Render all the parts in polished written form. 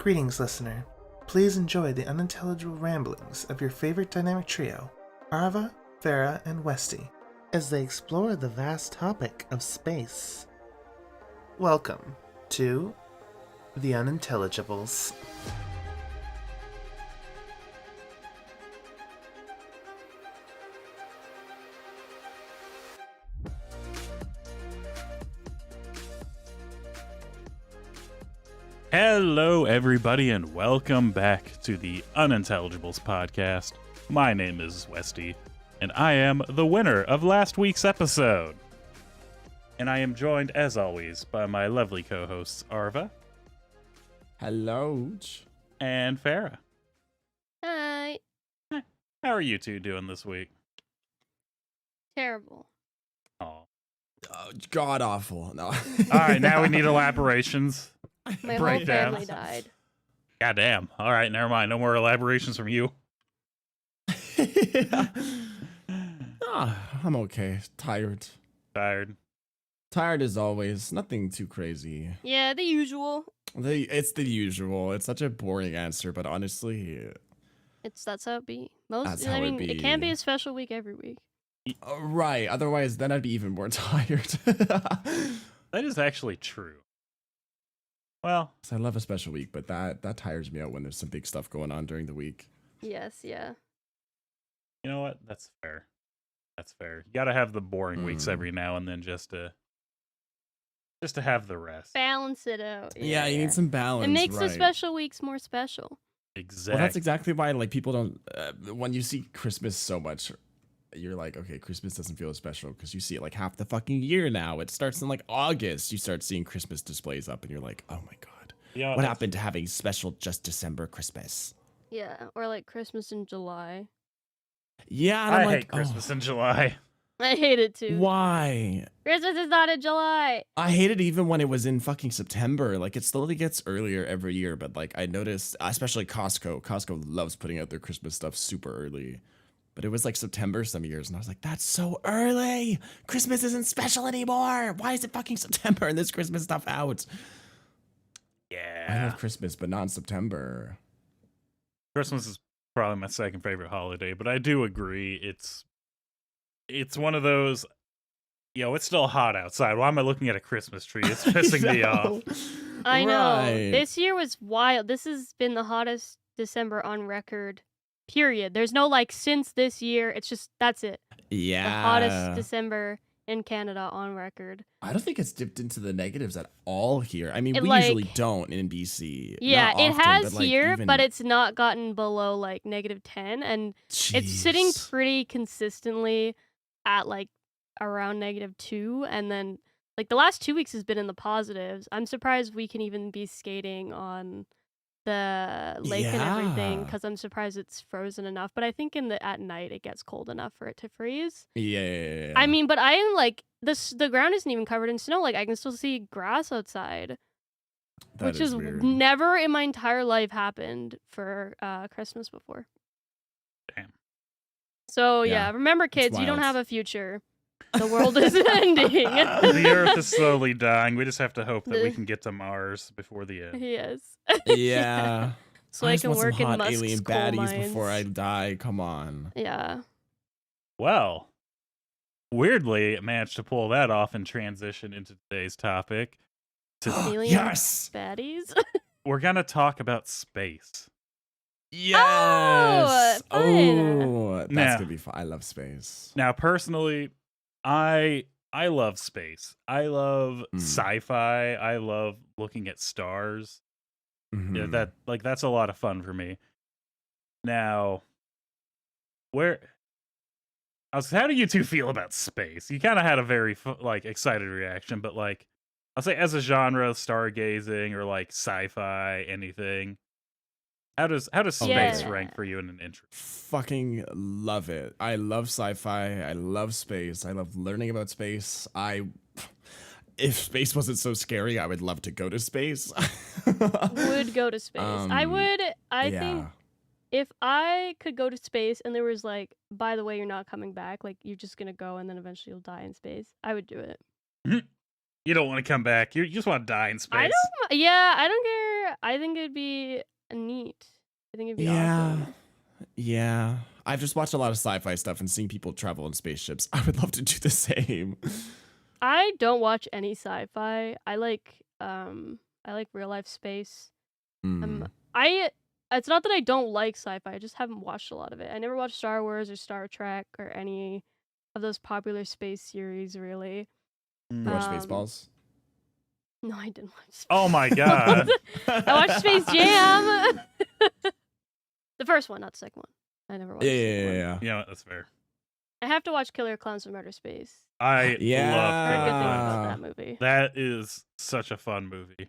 Greetings, listener. Please enjoy the unintelligible ramblings of your favorite dynamic trio, Arva, Farah, and Westy, as they explore the vast topic of space. Welcome to the Unintelligibles. Hello, everybody, and welcome back to the Unintelligibles podcast. My name is Westy, and I am the winner of last week's episode. And I am joined, as always, by my lovely co-hosts, Arva. Hello. And Farah. Hi. How are you two doing this week? Terrible. Oh. God awful. No. All right, now we need elaborations. My whole Breakdown. family died. Goddamn. All right, never mind. No more elaborations from you. I'm okay. Tired. Tired as always. Nothing too crazy. Yeah, the usual. It's the usual. It's such a boring answer, but honestly, That's how it be. That's how it It can't be be. a special week every week. right. Otherwise, then I'd be even more tired. That is actually true. Well, So I love a special week, but that tires me out when there's some big stuff going on during the week. Yes, yeah. you know what? That's fair. That's fair. You gotta have the boring weeks every now and then just to have the rest. Balance it out. Yeah, you need some balance. It makes the right. special weeks more special. Exactly. Well, that's exactly why people don't. When you see Christmas so much, you're like, okay, Christmas doesn't feel as special because you see it like half the fucking year now. It starts in like August. You start seeing Christmas displays up, and you're like, oh my god, You know, what happened to having special just December Christmas? Yeah, or like Christmas in July. Yeah, and I I'm like, hate Christmas in July. I hate it too. Why? Christmas is not in July. I hate it even when it was in fucking September. Like, it slowly gets earlier every year, but like I noticed, especially Costco. Costco loves putting out their Christmas stuff super early. But it was like September some years, and I was like, that's so early. Christmas isn't special anymore. Why is it fucking September and there's Christmas stuff out? I Yeah. love Christmas, but not in September. Christmas is probably my second favorite holiday, but I do agree it's one of those, it's still hot outside. Why am I looking at a Christmas tree? It's pissing me off. I know. Right. This year was wild. This has been the hottest December on record. Period. There's no like since this year. It's just that's it. Yeah. The hottest December in Canada on record. I don't think it's dipped into the negatives at all here. I mean, It, we like- usually don't in BC. Yeah, Not it often, has but, like, here, even- but it's not gotten below like -10, and it's sitting Jeez. pretty consistently at like around -2, and then like the last 2 weeks has been in the positives. I'm surprised we can even be skating on the lake and everything Yeah. because I'm surprised it's frozen enough. But I think at night it gets cold enough for it to freeze. Yeah. I mean, but I am like the ground isn't even covered in snow. Like I can still see grass outside. That Which is weird. never in my entire life happened for Christmas before. Damn. So Yeah, yeah, remember kids, you don't wild. have a future. The world is ending. The Earth is slowly dying. We just have to hope that we can get to Mars before the end. Yes. Yeah. So I just can want some work in hot Musk's alien coal baddies mines. before I die. Come on. Yeah. Well, weirdly, I managed to pull that off and transition into today's topic. Alien Yes. baddies. We're going to talk about space. Yes. fun. Oh, that's Now- gonna be fun. I love space. Now, personally, I love space. I love Mm. sci-fi. I love looking at stars. Yeah, Mhm. that's a lot of fun for me. Now, how do you two feel about space? You kind of had a very excited reaction, but like I'll say as a genre, stargazing or like sci-fi, anything. How does space Yeah. rank for you in an interest? Fucking love it. I love sci-fi. I love space. I love learning about space. If space wasn't so scary, I would love to go to space. Would go to space. I yeah. think if I could go to space and there was like, by the way, you're not coming back, like you're just gonna go and then eventually you'll die in space, I would do it. You don't want to come back. You just want to die in space. I don't care. I think it'd be neat. I think it'd be Yeah. awesome. Yeah. I've just watched a lot of sci-fi stuff and seeing people travel in spaceships. I would love to do the same. I don't watch any sci-fi. I like real life space. Mm. It's not that I don't like sci-fi. I just haven't watched a lot of it. I never watched Star Wars or Star Trek or any of those popular space series, really. You watch Spaceballs? No, I didn't watch. Oh my god. I watched Space Jam. The first one, not the second one. I never watched. The second one. Yeah. Yeah, that's fair. I have to watch Killer Clowns from Outer Space. I Heard good love things Killer about Clowns. that movie. That is such a fun movie.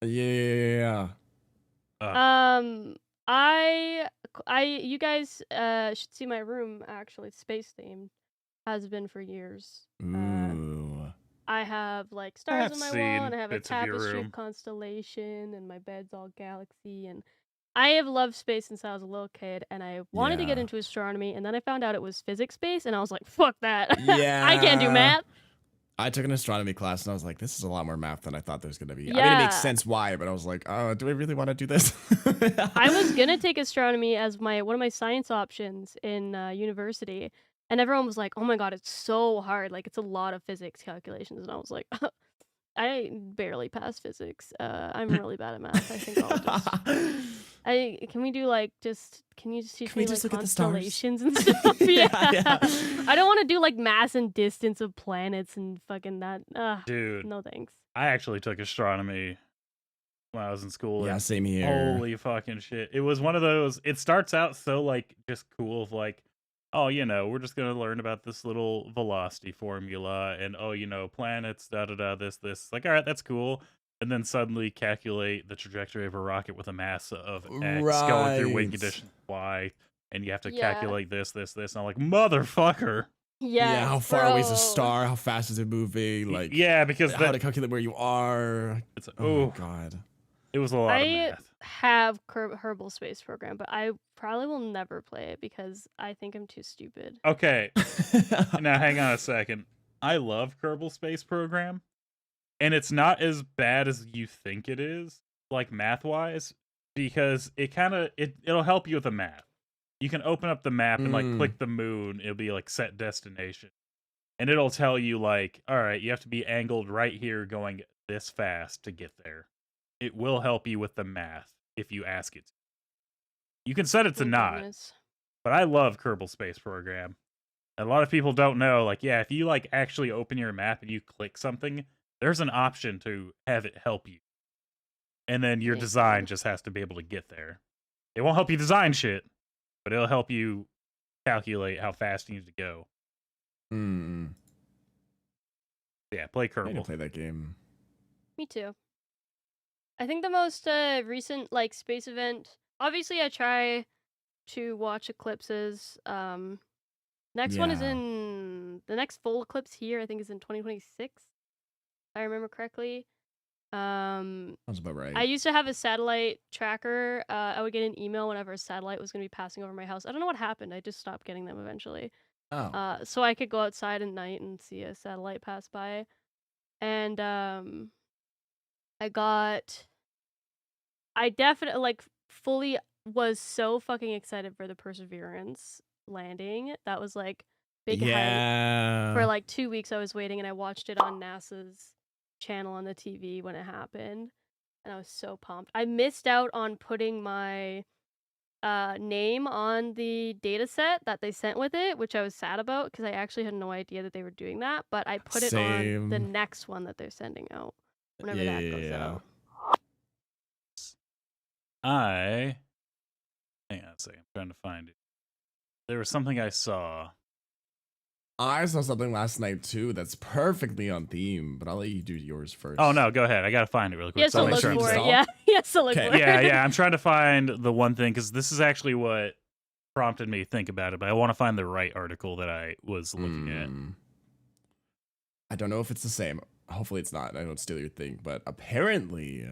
Yeah. You guys should see my room. Actually, it's space themed. Has been for years. Ooh. I have like stars I've on my seen wall, and I have a bits of your tapestry room. of constellation, and my bed's all galaxy. And I have loved space since I was a little kid, and I wanted to get Yeah. into astronomy, and then I found out it was physics based, and I was like, "Fuck that! Yeah. I can't do math." I took an astronomy class and I was like, this is a lot more math than I thought there was going to be. I mean, it Yeah. makes sense why, but I was like, oh, do I really want to do this? I was gonna take astronomy as one of my science options in university, and everyone was like, "Oh my god, it's so hard! Like, it's a lot of physics calculations." And I was like, "I barely passed physics. I'm really bad at math. I think I'll just." Can we do like can you just teach Can we me just like look at the stars? constellations and stuff? Yeah. I don't want to do like mass and distance of planets and fucking that. Dude, No thanks. I actually took astronomy when I was in school. Yeah, and same here. holy fucking shit. It was one of those, it starts out so like just cool of like, oh, we're just going to learn about this little velocity formula and, planets, this. Like, all right, that's cool. And then suddenly calculate the trajectory of a rocket with a mass of X going through wind Right. conditions Y. And you have to Yeah. calculate this. And I'm like, motherfucker. Yeah. How far away is a bro. star? How fast is it moving? Like, yeah, because how to calculate where you are? it's, Oh my god. it was a lot of I math. have Kerbal Space Program, but I probably will never play it because I think I'm too stupid. Okay, now hang on a second. I love Kerbal Space Program, and it's not as bad as you think it is, like math-wise, because it'll help you with the math. You can open up the map and like click the moon. It'll be like set destination, and it'll tell you like, all right, you have to be angled right here, going this fast to get there. It will help you with the math if you ask it. You can set it to Thank not. goodness. But I love Kerbal Space Program. A lot of people don't know, like, yeah, if you like actually open your map and you click something, there's an option to have it help you. And then your Thank design God. just has to be able to get there. It won't help you design shit, but it'll help you calculate how fast you need to go. Yeah, play I need to Kerbal. play that game. Me too. I think the most recent like space event. Obviously, I try to watch eclipses. Next one is Yeah. in the next full eclipse here. I think is in 2026. If I remember correctly. Sounds about right. I used to have a satellite tracker. I would get an email whenever a satellite was going to be passing over my house. I don't know what happened. I just stopped getting them eventually. Oh. So I could go outside at night and see a satellite pass by. And I definitely like fully was so fucking excited for the Perseverance landing. That was like big hype. Yeah. For like 2 weeks I was waiting, and I watched it on NASA's channel on the TV when it happened, and I was so pumped. I missed out on putting my name on the data set that they sent with it, which I was sad about because I actually had no idea that they were doing that, but I put it on the Same. next one that they're sending out whenever Yeah, that yeah, goes yeah. out. Hang on a second, I'm trying to find it. There was something I saw. I saw something last night too that's perfectly on theme, but I'll let you do yours first. Oh no, go ahead. I gotta find it really quick. Yes, so to I'll make look sure I'm for it. saying- Yeah, yes, to look Okay. for it. Yeah, I'm trying to find the one thing because this is actually what prompted me to think about it, but I want to find the right article that I was looking at. I don't know if it's the same. Hopefully it's not. I don't steal your thing, but apparently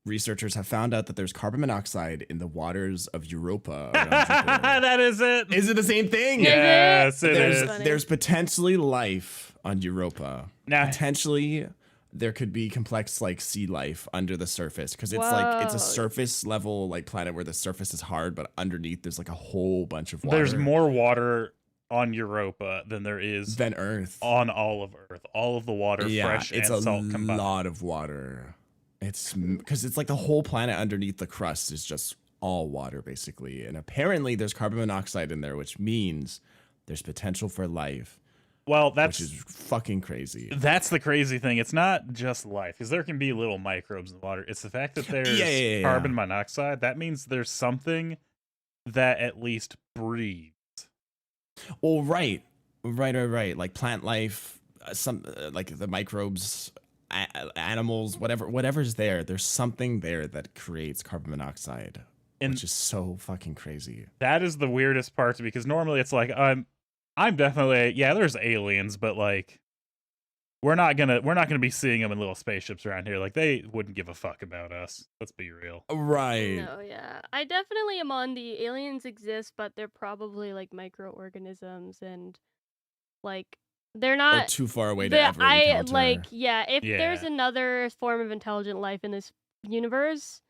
researchers have found out that there's carbon monoxide in the waters of Europa around Jupiter. That is it. Is it the same thing? Yes, it there's is. Funny. there's potentially life on Europa. Now, Potentially there could be complex like sea life under the surface because it's a Whoa. surface level like planet where the surface is hard, but underneath there's like a whole bunch of water. There's more water on Europa than there is than Earth. on all of Earth. All of the water, fresh it's and salt a combined. lot of water. It's because it's like the whole planet underneath the crust is just all water basically, and apparently there's carbon monoxide in there, which means there's potential for life. Well, which is fucking crazy. That's the crazy thing. It's not just life, because there can be little microbes in the water. It's the fact that there's carbon monoxide. That means there's something that at least breathes. Well, right. Like plant life, some like the microbes, animals, whatever's there. There's something there that creates carbon monoxide, which is so fucking crazy. That is the weirdest part, because normally it's like I'm definitely there's aliens, but like we're not gonna be seeing them in little spaceships around here. Like they wouldn't give a fuck about us. Let's be real. Right. No, yeah. I definitely am on the aliens exist, but they're probably like microorganisms and like they're not too far away to ever encounter. If there's another form of intelligent life in this universe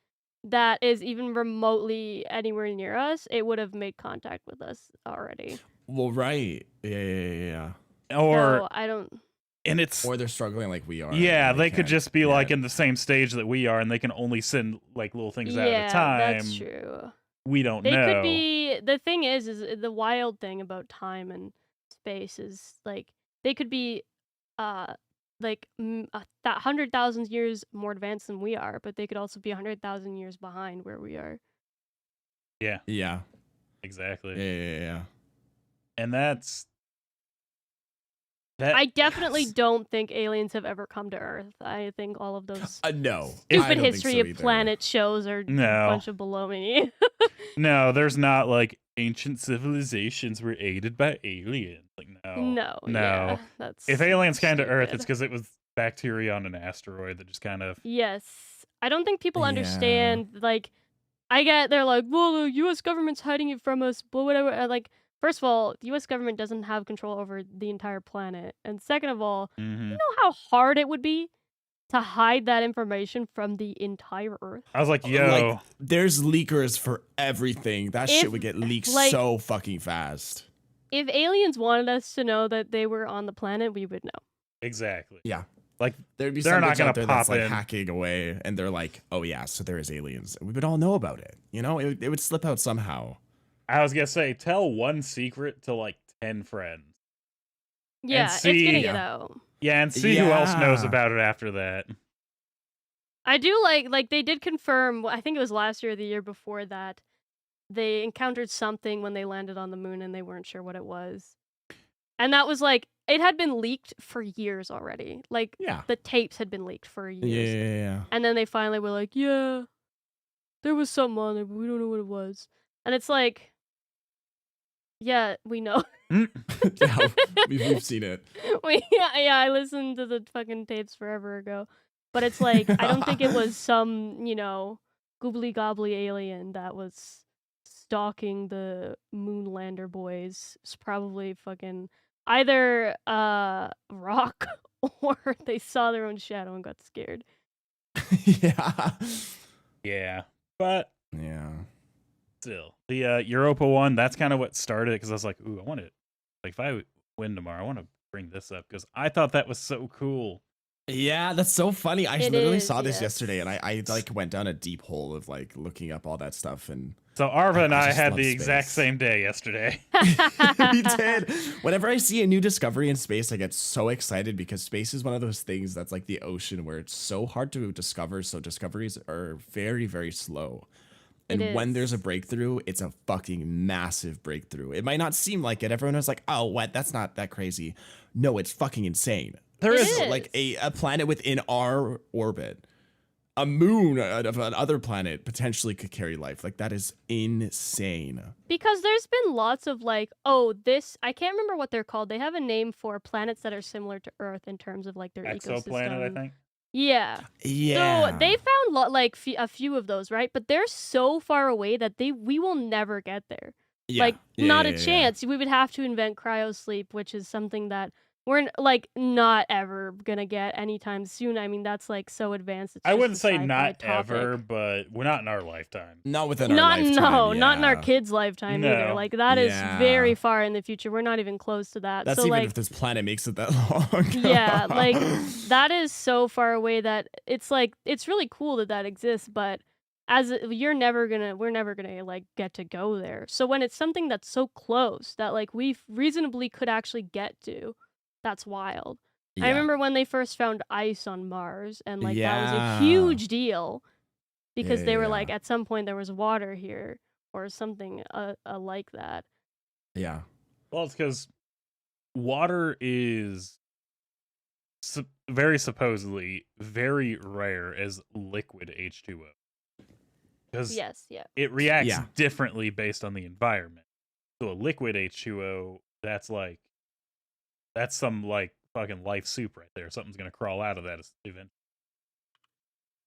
that is even remotely anywhere near us, it would have made contact with us already. Well, right. Yeah. Or so I don't. And it's or they're struggling like we are. Yeah, they could just be like in the same stage that we are, and they can only send like little things out at a time. That's true. We don't know. They could be. The thing is the wild thing about time and space is like they could be, like 100,000 years more advanced than we are, but they could also be 100,000 years behind where we are. Yeah. Yeah. Exactly. Yeah. And that I definitely don't think aliens have ever come to Earth. I think all of those stupid history of planet shows are a bunch of baloney. No, there's not like ancient civilizations were aided by aliens. Like no. Yeah, that's if aliens came to stupid. Earth, it's because it was bacteria on an asteroid that just kind of. Yes, I don't think people understand. Like, they're like, well, the U.S. government's hiding it from us, but whatever. Like. First of all, the U.S. government doesn't have control over the entire planet. And second of all, you know how hard it would be to hide that information from the entire Earth? I was like, yo. There's leakers for everything. That shit would get leaked so fucking fast. If aliens wanted us to know that they were on the planet, we would know. Exactly. Yeah. Like, there'd be they're not out there that's in. like hacking away, and they're like, oh yeah, so there is aliens. We would all know about it. You know, it would slip out somehow. I was gonna say, tell one secret to like 10 friends. Yeah, it's gonna get out. Yeah, and see who else knows about it after that. I do like they did confirm, I think it was last year or the year before that, they encountered something when they landed on the moon and they weren't sure what it was. And that was like, it had been leaked for years already. Like, the tapes had been leaked for years. Yeah. And then they finally were like, yeah, there was something on it, but we don't know what it was. And it's like, yeah, we know. Yeah, we've seen it. I listened to the fucking tapes forever ago. But it's like, I don't think it was some, goobly gobbly alien that was stalking the Moonlander boys. It's probably fucking either rock or they saw their own shadow and got scared. Yeah. But yeah. Still, the Europa one, that's kind of what started it, because I was like, ooh, I want to, like, if I win tomorrow, I want to bring this up, because I thought that was so cool. Yeah, that's so funny. I literally saw this yesterday, and I like went down a deep hole of like looking up all that stuff. And so Arva and I had the exact same day yesterday. We did. Whenever I see a new discovery in space, I get so excited, because space is one of those things that's like the ocean, where it's so hard to discover. So discoveries are very, very slow. And when there's a breakthrough, it's a fucking massive breakthrough. It might not seem like it. Everyone was like, oh, what? That's not that crazy. No, it's fucking insane. There is like a planet within our orbit. A moon of another planet potentially could carry life. Like, that is insane. Because there's been lots of like, I can't remember what they're called. They have a name for planets that are similar to Earth in terms of like their ecosystem. Exoplanet, I think. Yeah. Yeah. So they found a few of those, right? But they're so far away that we will never get there. Yeah. Not a chance. We would have to invent cryosleep, which is something that we're like not ever gonna get anytime soon. I mean, that's like so advanced. It's I just wouldn't a say sci-fi not topic. ever, but we're not in our lifetime. Not within our lifetime. Not in our yeah. kids' lifetime either. No. Like that is Yeah. very far in the future. We're not even close to that. That's so even like, if this planet makes it that long. yeah, like that is so far away that it's like it's really cool that that exists, but we're never gonna like get to go there. So when it's something that's so close that like we reasonably could actually get to, that's wild. I Yeah. remember when they first found ice on Mars, and like that was a Yeah. huge deal because Yeah, they were yeah, like yeah. at some point there was water here or something like that. Yeah. Well, it's because water is very supposedly very rare as liquid H2O. Because Yes, yeah. it reacts Yeah. differently based on the environment. So a liquid H2O, that's some like fucking life soup right there. Something's gonna crawl out of that eventually.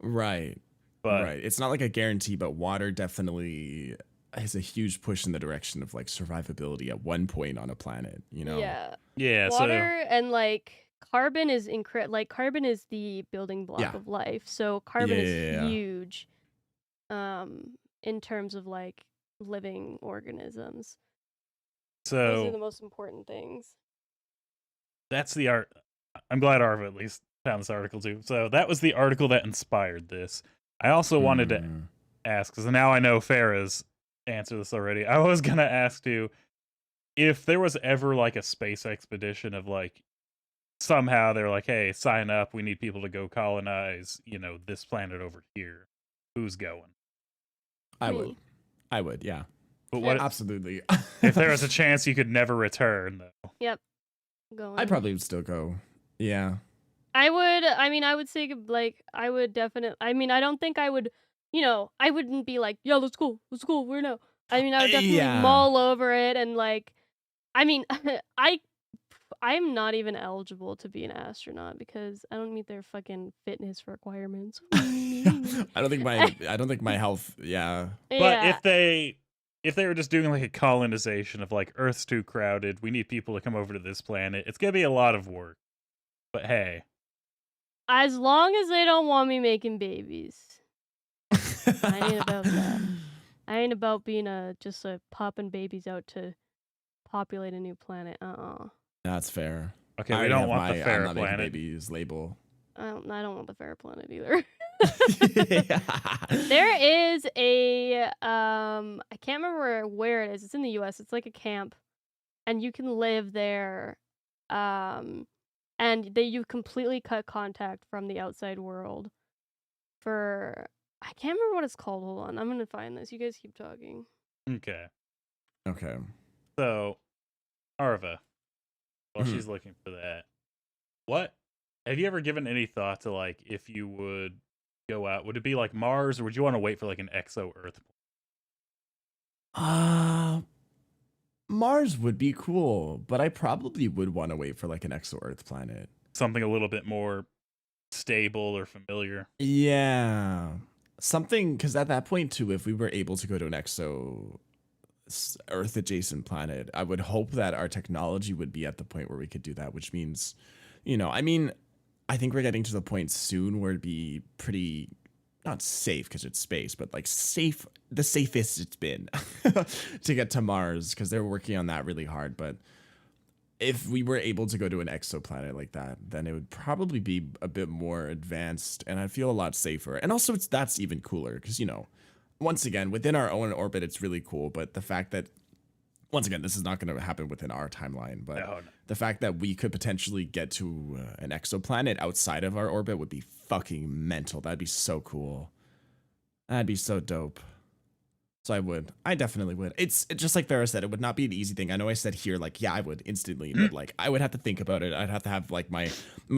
Right. But Right. It's not like a guarantee, but water definitely has a huge push in the direction of like survivability at one point on a planet, you know? Yeah. yeah, Water and like carbon is carbon is the building block Yeah. of life. So carbon Yeah, is yeah, yeah. huge in terms of like living organisms. Those are the so most important things. that's the art. I'm glad Arva at least found this article too. So that was the article that inspired this. I also wanted to Mm. ask, because now I know Farah's answer this already. I was gonna ask you if there was ever like a space expedition of like somehow they're like, hey, sign up, we need people to go colonize, this planet over here. Who's going? I Me. would. I would, yeah. But what Absolutely. if there was a chance you could never return though? Yep. Going. I probably would still go. Yeah. I would say like I would definitely. I mean, I don't think I would. I wouldn't be like, yeah, let's go, we're no. I mean, I would definitely Yeah. mull over it and like. I mean, I'm not even eligible to be an astronaut because I don't meet their fucking fitness requirements. I don't think my health, yeah. But Yeah. if they were just doing like a colonization of like Earth's too crowded, we need people to come over to this planet, it's gonna be a lot of work. But hey. As long as they don't want me making babies. I ain't about that. I ain't about being just popping babies out to populate a new planet. That's fair. Okay, I we already don't have want the my fair I'm not making planet. babies label. I don't want the fair planet either. Yeah. There is a I can't remember where it is. It's in the US. It's like a camp and you can live there and you completely cut contact from the outside world for I can't remember what it's called. Hold on. I'm going to find this. You guys keep talking. Okay. Okay. So, Arva, while Mhm. she's looking for that, what have you ever given any thought to like if you would go out? Would it be like Mars, or would you want to wait for like an exo Earth? Mars would be cool, but I probably would want to wait for like an exo Earth planet. Something a little bit more stable or familiar. Yeah. Something, because at that point too, if we were able to go to an exo Earth adjacent planet, I would hope that our technology would be at the point where we could do that, which means, I mean, I think we're getting to the point soon where it'd be pretty, not safe because it's space, but like the safest it's been to get to Mars, because they're working on that really hard. But if we were able to go to an exoplanet like that, then it would probably be a bit more advanced and I'd feel a lot safer. And also that's even cooler because, once again, within our own orbit, it's really cool. But the fact that, once again, this is not going to happen within our timeline, but No. the fact that we could potentially get to an exoplanet outside of our orbit would be fucking mental. That'd be so cool. That'd be so dope. So I definitely would. It's just like Farah said, it would not be an easy thing. I know I said here, like, yeah, I would instantly, but like, I would have to think about it. I'd have to have like my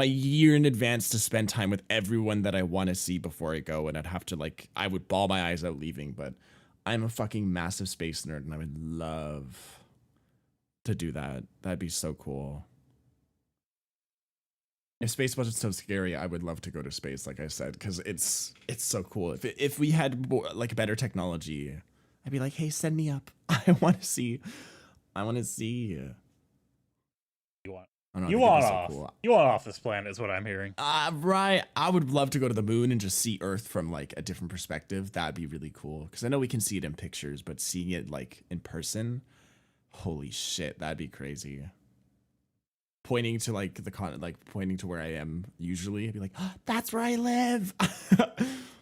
year in advance to spend time with everyone that I want to see before I go. And I'd have to I would bawl my eyes out leaving, but I'm a fucking massive space nerd and I would love to do that. That'd be so cool. If space wasn't so scary, I would love to go to space, like I said, because it's so cool. If we had more, like better technology, I'd be like, hey, send me up. I want to see. You want I don't know, You I think want it'd be off. so cool. You want off this planet is what I'm hearing. Right. I would love to go to the moon and just see Earth from like a different perspective. That'd be really cool. Because I know we can see it in pictures, but seeing it like in person, holy shit, that'd be crazy. Pointing to like pointing to where I am usually, I'd be like, oh, that's where I live.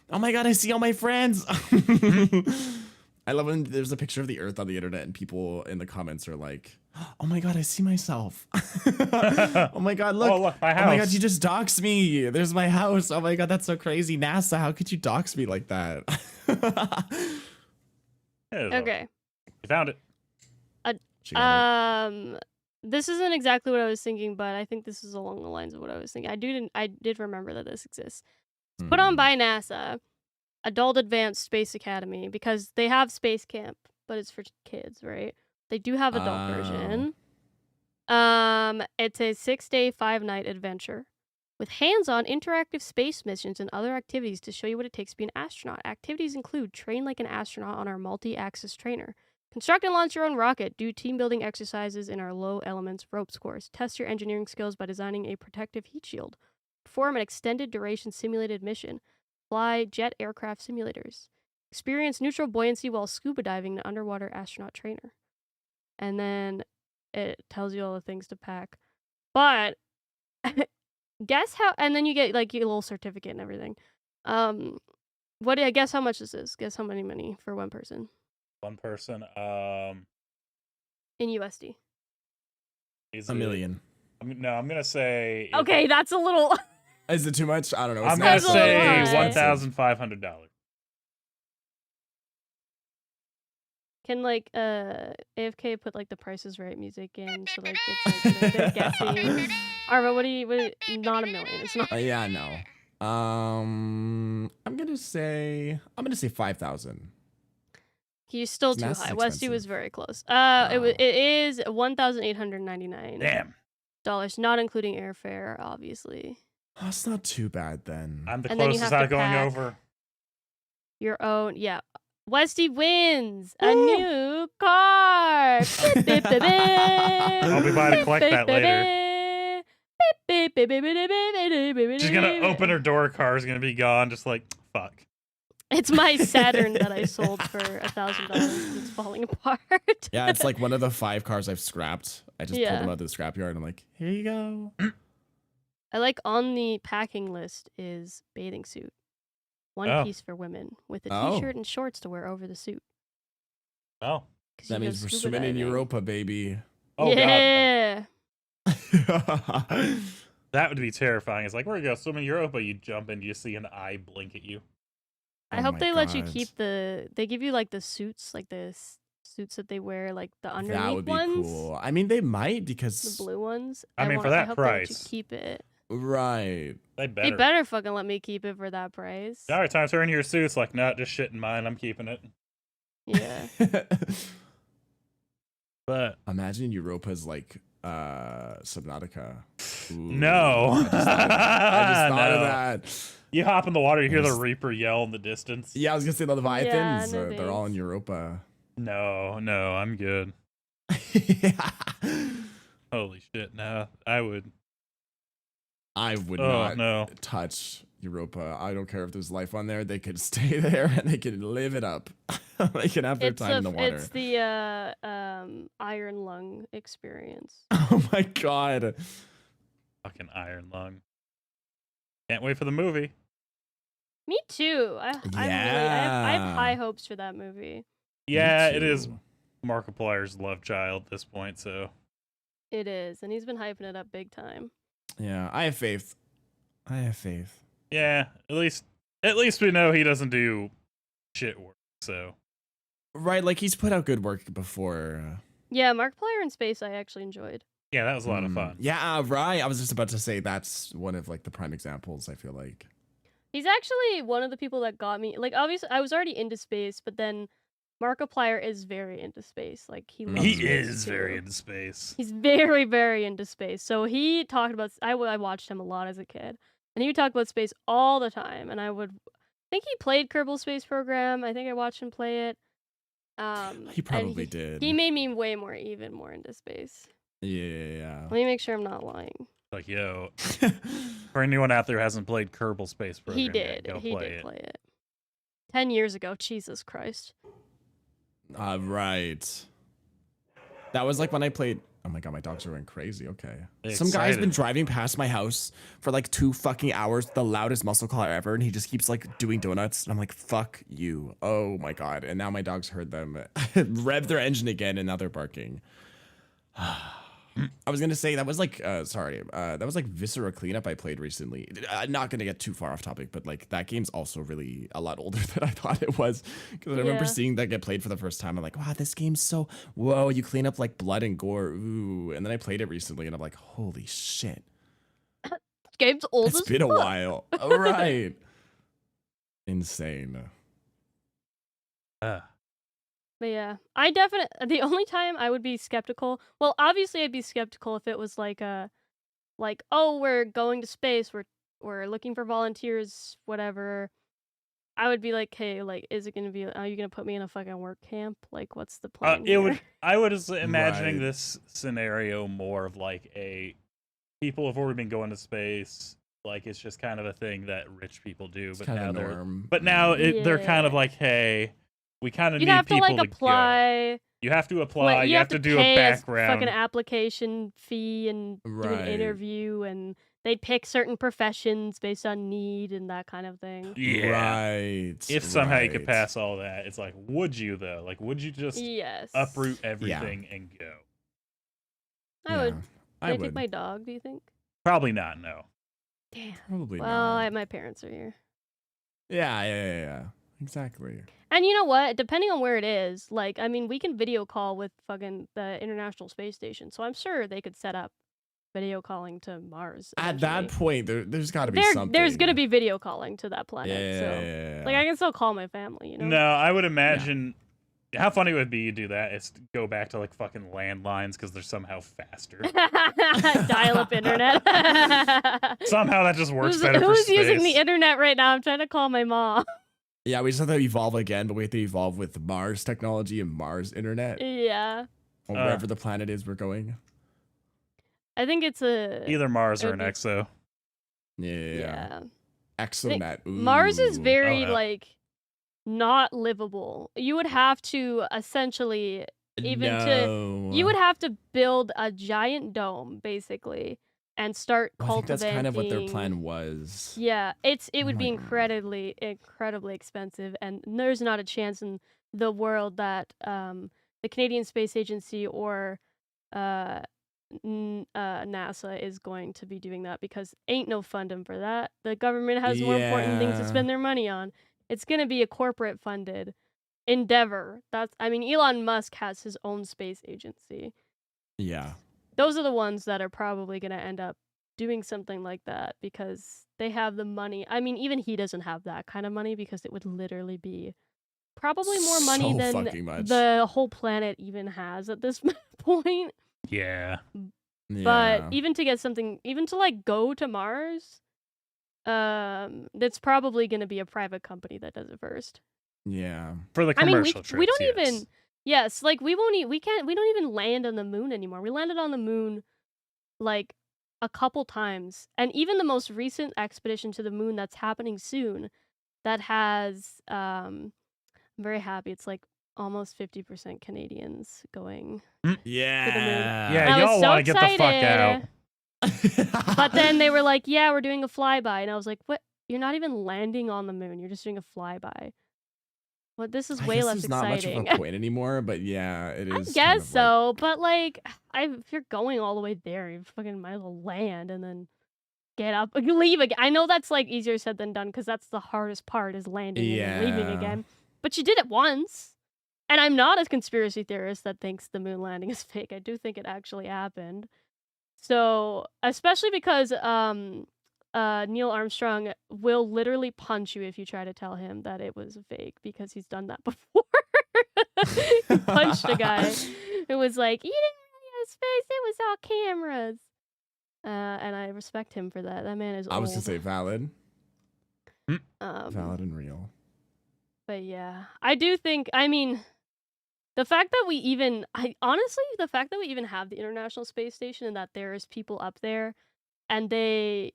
Oh my god, I see all my friends. I love when there's a picture of the Earth on the internet and people in the comments are like, oh my god, I see myself. Oh my god, look. Oh, look, my Oh my god, house. you just doxed me. There's my house. Oh my god, that's so crazy. NASA, how could you dox me like that? Okay. You found it. She got it. This isn't exactly what I was thinking, but I think this is along the lines of what I was thinking. I did remember that this exists. It's put on by NASA, Adult Advanced Space Academy, because they have Space Camp, but it's for kids, right? They do have adult version. It's a 6-day, 5-night adventure with hands-on interactive space missions and other activities to show you what it takes to be an astronaut. Activities include train like an astronaut on our multi-axis trainer, construct and launch your own rocket, do team-building exercises in our low elements ropes course, test your engineering skills by designing a protective heat shield, perform an extended duration simulated mission, fly jet aircraft simulators, experience neutral buoyancy while scuba diving in an underwater astronaut trainer. And then it tells you all the things to pack. But guess how, and then you get like your little certificate and everything. Guess how much this is? Guess how many money for one person One person. in USD? Is $1 it- million. No, I'm gonna say. Okay, that's a little. Is it too much? I don't know. I'm It's gonna not That's a little say high. $1,500. Can like AFK put like the Price is Right music in so like it's like they're guessing. Arva, what do you? Not $1 million. It's not. Yeah, no. I'm gonna say 5,000. He's still It's too mass high. is Westy was expensive. very close. Oh. It is $1,899. Damn. Not including airfare, obviously. Oh, it's not too bad then. I'm the And then you closest have to out going pack. over. Your own, yeah. Westy wins a new car. I'll be by to collect that later. She's gonna open her door. Car's gonna be gone. Just like fuck. It's my Saturn that I sold for $1,000. It's falling apart. Yeah, it's like one of the 5 cars I've scrapped. I just Yeah. pulled them out of the scrapyard and I'm like, here you go. I like on the packing list is bathing suit. One Oh. piece for women with a Oh. t-shirt and shorts to wear over the suit. Oh. 'Cause That you go means we're scuba swimming in diving. Europa, baby. Oh god. Yeah. That would be terrifying. It's like we're gonna go swim in Europa. You jump and you see an eye blink at you. I Oh hope my they let you God. keep they give you like the suits, like the suits that they wear, like the underneath That would be ones, cool. I mean, they might the because blue ones. I mean, for I that hope they let you price. keep it. right. They They better. better fucking let me keep it for that price. All right, time to turn your suits. Like, no, just shit in mine. I'm keeping it. Yeah. But Imagine Europa's like Subnautica. Ooh, No. I just thought of No. that. you hop in the water, you hear the Yes. Reaper yell in the distance. Yeah, I was gonna say the Leviathans. no They're all in thanks. Europa. No, I'm good. Yeah. Holy shit, no. I would. I would Oh, not no. touch Europa. I don't care if there's life on there. They could stay there and they can live it up. They can have their time in the water. It's the iron lung experience. Oh my god. Fucking Iron Lung. Can't wait for the movie. Me too. I have high hopes for that movie. Yeah, it is too. Markiplier's love child at this point, so. It is, and he's been hyping it up big time. Yeah, I have faith. Yeah, at least we know he doesn't do shit work, so. Right, like he's put out good work before. Yeah, Markiplier in Space I actually enjoyed. Yeah, that was a lot of fun. Yeah, right. I was just about to say that's one of like the prime examples, I feel like. He's actually one of the people that got me. Like, obviously, I was already into space, but then Markiplier is very into space. Like, he loves He space, is too. very into space. He's very, very into space. So he talked about. I watched him a lot as a kid, and he would talk about space all the time. And I think he played Kerbal Space Program. I think I watched him play it. He and probably did. He made me even more into space. Yeah. Let me make sure I'm not lying. Like, yo, for anyone out there who hasn't played Kerbal Space Program, He yet, did. go He play did it. play it. 10 years ago. Jesus Christ. Right. That was like when I played. Oh my god, my dogs are going crazy. Okay. They Some guy's been excited. driving past my house for like 2 fucking hours, the loudest muscle car ever, and he just keeps like doing donuts. And I'm like, fuck you. Oh my god. And now my dogs heard them rev their engine again, and now they're barking. I was gonna say that was like that was like Viscera Cleanup I played recently. Not gonna get too far off topic, but like that game's also really a lot older than I thought it was, because I remember Yeah. seeing that get played for the first time. I'm like, wow, this game's so whoa, you clean up like blood and gore, ooh. And then I played it recently, and I'm like, holy shit, This game's old it's as been a fuck. while. All right, insane. But yeah, I definitely, the only time I would be skeptical, well, obviously I'd be skeptical if it was like oh, we're going to space, we're looking for volunteers, whatever. I would be like, hey, like, is it gonna be, are you gonna put me in a fucking work camp? Like, what's the plan It here? would. I was imagining Right. this scenario more of like people have already been going to space. Like it's just kind of a thing that rich people do. It's But kind now of they're. norm. But now they're kind of Yeah. like, hey, we kind of You'd need have to people like to apply. go. You have to apply. You have to do a pay background. fucking application fee and do an Right. interview, and they'd pick certain professions based on need and that kind of thing. Yeah. Right. If somehow you could right. pass all that, it's like, would you though? Like, would you just Yes. uproot everything and go? I would. I Can I would. take my dog, do you think? Probably not. No. Damn. Probably Well, not. my parents are here. Yeah. Exactly. And you know what? Depending on where it is, like, I mean, we can video call with fucking the International Space Station, so I'm sure they could set up video calling to Mars. At that eventually. point, there's got to be something. There's gonna be video calling to that planet, Yeah. so like I can still call my family, you know. No, I would imagine. How funny would it be you do that? Is to go back to like fucking landlines because they're somehow faster. Dial-up internet. Somehow that just works Who's, better for who's space. using the internet right now? I'm trying to call my mom. Yeah, we just have to evolve again, but we have to evolve with Mars technology and Mars internet, Yeah, or wherever the planet is we're going. I think it's a Either Mars or an Okay. EXO. Yeah. Exonet. Ooh. Mars is very yeah. like not livable. You would have to essentially you would have to build a giant dome basically and start I think cultivating. that's kind of what their plan was. Yeah, it would be like- incredibly expensive, and there's not a chance in the world that the Canadian Space Agency or NASA is going to be doing that, because ain't no funding for that. The government has more important things to Yeah. spend their money on. It's going to be a corporate funded endeavor. Elon Musk has his own space agency. Yeah. Those are the ones that are probably going to end up doing something like that because they have the money. I mean, even he doesn't have that kind of money, because it would literally be probably more money So than fucking much. the whole planet even has at this point. Yeah. But Yeah. even to get something, even to like go to Mars, that's probably going to be a private company that does it first. Yeah. For the I mean, commercial trips, we don't yes. even. Yes, like we don't even land on the moon anymore. We landed on the moon like a couple times. And even the most recent expedition to the moon that's happening soon, that has I'm very happy. It's like almost 50% Canadians going. Yeah. Yeah, I was y'all so want to get the fuck out. excited. But then they were like, yeah, we're doing a flyby. And I was like, what? You're not even landing on the moon. You're just doing a flyby. Well, this is way less It's not much exciting. of a point anymore, but yeah, it I is. guess kind of so, but like, if you're going all the way there, you fucking might as well land and then get up, leave again. I know that's like easier said than done, because that's the hardest part, is landing and then leaving Yeah. again. But you did it once, and I'm not a conspiracy theorist that thinks the moon landing is fake. I do think it actually happened. So, especially because Neil Armstrong will literally punch you if you try to tell him that it was fake, because he's done that before. He punched a guy who was like, "You didn't really have space; it was all cameras." And I respect him for that. That man is I was old. to say valid. Um, Valid and real. But yeah, I do think. I mean, The fact that we even, the fact that we even have the International Space Station and that there's people up there, and they,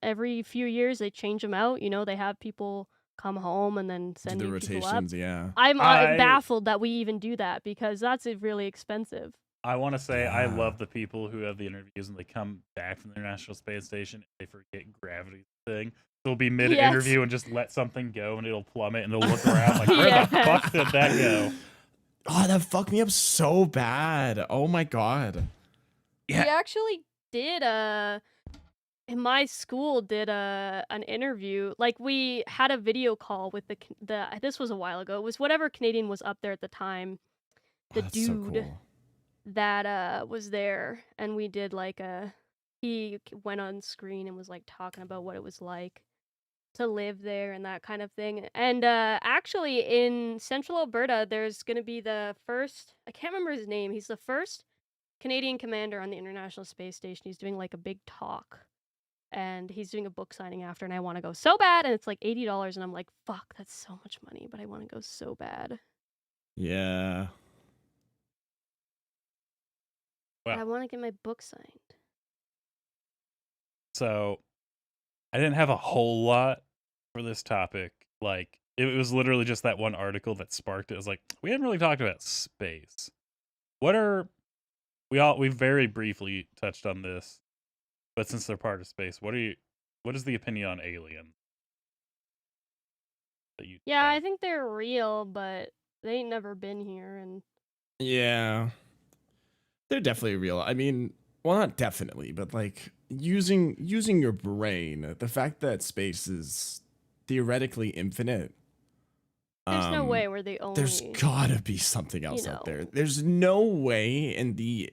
every few years they change them out. They have people come home and then Do send the new people up. rotations, yeah. I'm I- baffled that we even do that because that's really expensive. I want to say I Yeah. love the people who have the interviews and they come back from the International Space Station and they forget gravity thing. They'll be mid-interview and just let something go and it'll plummet and they'll look around like, where the fuck did that go? Oh, that fucked me up so bad. Oh my god. Yeah. We actually did in my school did an interview. Like we had a video call with the this was a while ago. It was whatever Canadian was up there at the time. The Oh, that's so dude cool. that was there, and we did like he went on screen and was like talking about what it was like to live there and that kind of thing. And actually in central Alberta there's going to be the first, I can't remember his name, he's the first Canadian commander on the International Space Station. He's doing like a big talk and he's doing a book signing after, and I want to go so bad, and it's like $80, and I'm like, fuck, that's so much money, but I want to go so bad. Yeah. Wow. I want to get my book signed. So I didn't have a whole lot for this topic. Like, it was literally just that one article that sparked it. It was like, we hadn't really talked about space. We very briefly touched on this, but since they're part of space, what is the opinion on aliens? Yeah, I think they're real, but they ain't never been here, and Yeah. They're definitely real. I mean, well, not definitely, but like using your brain, the fact that space is theoretically infinite. there's no way we're the only. There's gotta be something else out there. There's no way in the,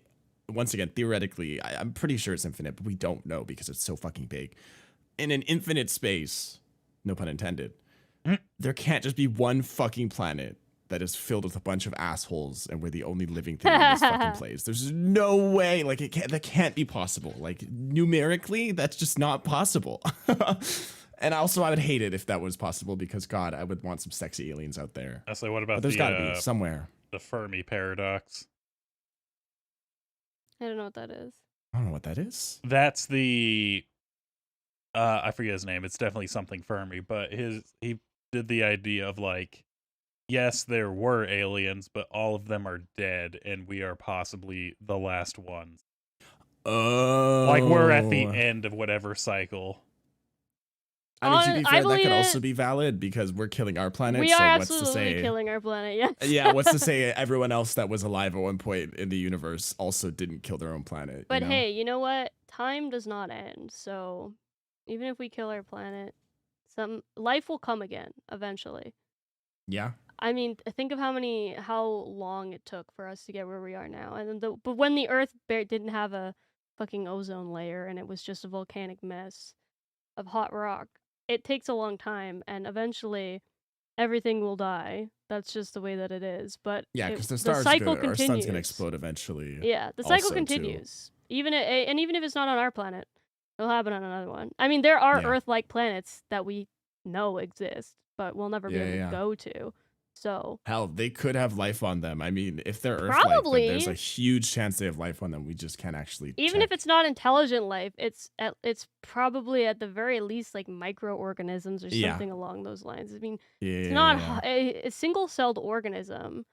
once again, theoretically, I'm pretty sure it's infinite, but we don't know because it's so fucking big. In an infinite space, no pun intended, there can't just be one fucking planet that is filled with a bunch of assholes and we're the only living thing in this fucking place. There's no way. Like, that can't be possible. Like, numerically, that's just not possible. And also, I would hate it if that was possible because, God, I would want some sexy aliens out there. So what about But there's gotta be somewhere. the Fermi paradox? I don't know what that is. I don't know what that is. That's the I forget his name. It's definitely something Fermi, but he did the idea of like, yes, there were aliens, but all of them are dead, and we are possibly the last ones. Oh, Like we're at the end of whatever cycle. I mean, to be fair, that believe could it. also be valid because we're killing our planet. We so are what's to absolutely say? killing our planet. Yes. Yeah, what's to say everyone else that was alive at one point in the universe also didn't kill their own planet? But you know? hey, you know what? Time does not end. So even if we kill our planet, some life will come again eventually. Yeah. I mean, think of how long it took for us to get where we are now. And then but when the Earth didn't have a fucking ozone layer and it was just a volcanic mess of hot rock, it takes a long time, and eventually everything will die. That's just the way that it is. But Yeah, because the cycle our sun's continues. gonna explode eventually. Yeah, the cycle also, too. continues. Even if it's not on our planet, it'll happen on another one. I mean, there are Yeah. Earth-like planets that we know exist, but we'll never be able to go to. So Hell, they could have life on them. I mean, if they're Earth-like, Probably. then there's a huge chance they have life on them. We just can't actually. even if check. it's not intelligent life, it's probably at the very least like microorganisms or Yeah. something along those lines. I mean, yeah, it's not a single-celled organism.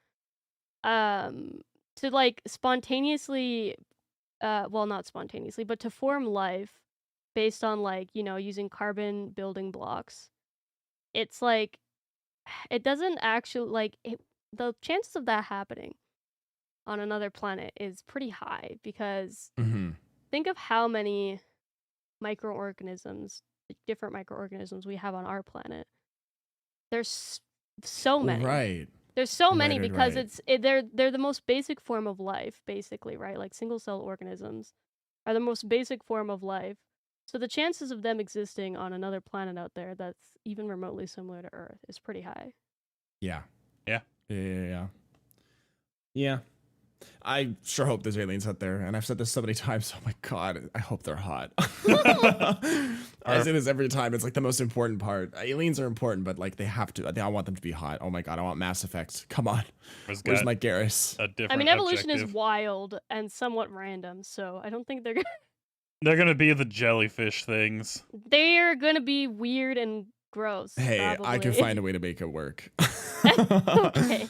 To like spontaneously, well, not spontaneously, but to form life based on like using carbon building blocks. It's like it doesn't actually like the chances of that happening on another planet is pretty high because Mm-hmm. think of how many microorganisms, different microorganisms we have on our planet. There's so many. Right. There's so Right, many right, because right. they're the most basic form of life, basically, right? Like single cell organisms are the most basic form of life. So the chances of them existing on another planet out there that's even remotely similar to Earth is pretty high. Yeah. Yeah. Yeah. I sure hope there's aliens out there, and I've said this so many times. Oh my God, I hope they're hot. I say this every time. It's like the most important part. Aliens are important, but like I want them to be hot. Oh my god, I want Mass Effect. Come on. Where's my Garrus? A different I mean, evolution objective. is wild and somewhat random, so I don't think they're gonna. They're gonna be the jellyfish things. They're gonna be weird and gross. Hey, probably. I can find a way to make it work. Okay.